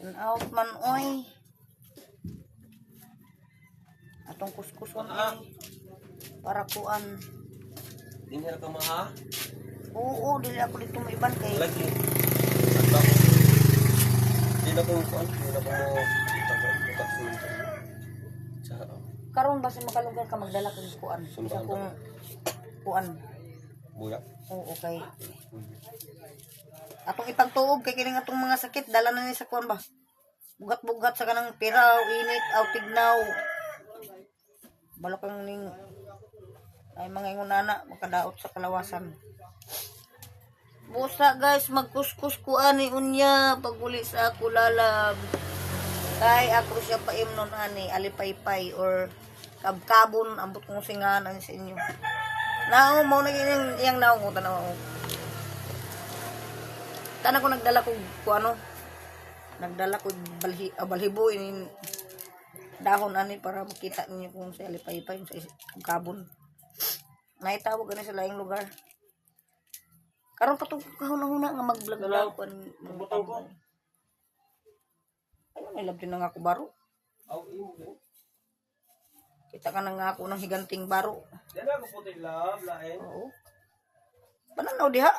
Out man oy. Atong kuskuson oy. Para kuan. Dinher ka maha? Oo, dili ako dito maiban kay. Lagi. Di na ko kuan, di na ko taksin. Karon ba sa makalugar ka magdala kag kuan? Sa kung kuan. Buya. Oo, okay. Atong ipagtuog kay kining atong mga sakit dala na ni sa kuan ba? Bugat-bugat sa kanang piraw, init, aw tignaw. Balok ang ning ay mga ingunana makadaot sa kalawasan. Busa guys, magkuskus ko ani unya paguli sa ako lalab. Kay ako siya paimnon ani alipaypay or kabkabon ambot kong singanan sa inyo. Nao mo na iyang naong tanaw. Tana ko nagdala ko ano? Nagdala ko balhibo in dahon ani para makita ninyo kung sa alipaypay sa kabkabon. Naitawag gani sa laing lugar. Karon pa to kahuna-huna nga mag-vlog daw ko ang butang ko. Ayun, nilab din na nga ako baro. Kita ka na nga ako ng higanting baro. Yan ako puti lab, lain. Oo. Pananaw diha.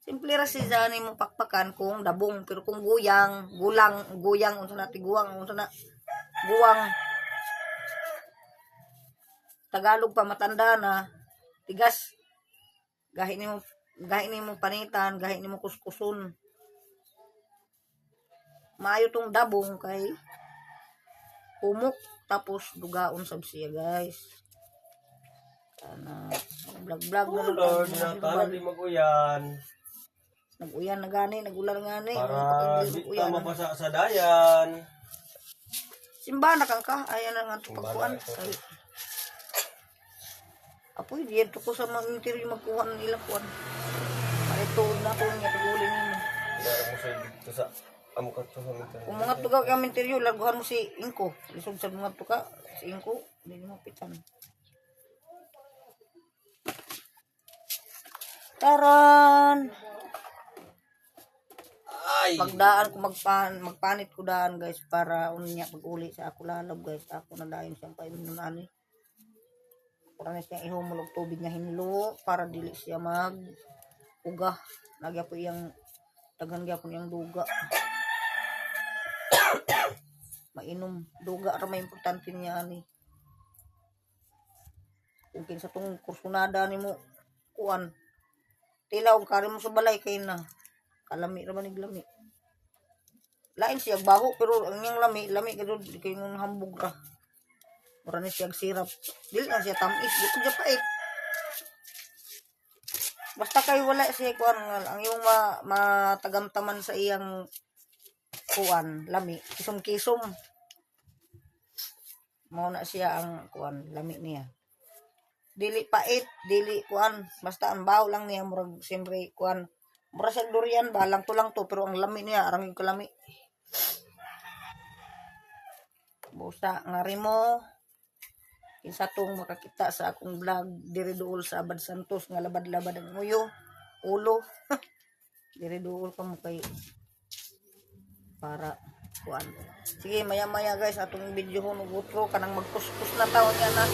Simple ra si Zani mo pakpakan kung dabong. Pero kung guyang, guyang, unsa na tiguang, unsa na guwang. Tagalog pa matanda na tigas. Gahi nimo panitan, gahi nimo kuskuson. Maayo tong dabong kay humok tapos dugaon sab siya guys. Kana vlog Oh Lord, natala di maguyan. Naguyan na gani, nagular ngani. Para di ka mapasa sa dayan. Simba na kang ka, ayan na nga pagkuan. Apoy, diyan to ko sa mga interview magkuha ng ilang kuan. Ito na ko niya tagulin mo. Hindi mo sa dito sa amo ka to sa minter. Kung mga tugaw kang interview, laguhan mo si Inko. Lisod sa mga tuka, si Inko, hindi mo pitan. Taran! Ay! Magdaan ko magpanit ko daan guys para unya pag-uli sa ako lalab guys. Ako na dayon siyang painom ani. Para na siyang ihumulog tubig nga hinlo para dili siya mag uga. Nagya po iyang tagan gyapon iyang duga. Mainom duga ra may importante niya ani. Kung kinsa tong kursunada nimo kuan tilaw kare mo sa balay kay na kalami ra man lami. Lain siya baho pero ang iyang lami kadto kay ngun hambog ra. Mura ni siya sirap. Dili na siya tamis, di ko siya pait. Basta kayo wala siya kuan ang iyong matagamtaman sa iyang kuan lami, kisum-kisum. Mao na siya ang kuan lami niya. Dili pait, dili kuan, basta ang baho lang niya murag siyempre kuan. Mura sa durian ba lang to pero ang lami niya arang yung kalami. Busa nga rimo kinsa tong makakita sa akong vlog diri duol sa Abad Santos nga labad-labad ang ulo. Diri duol ka mo kay para kuan. Sige maya-maya guys atong video ho nugutro kanang magkuskus na taon yan na.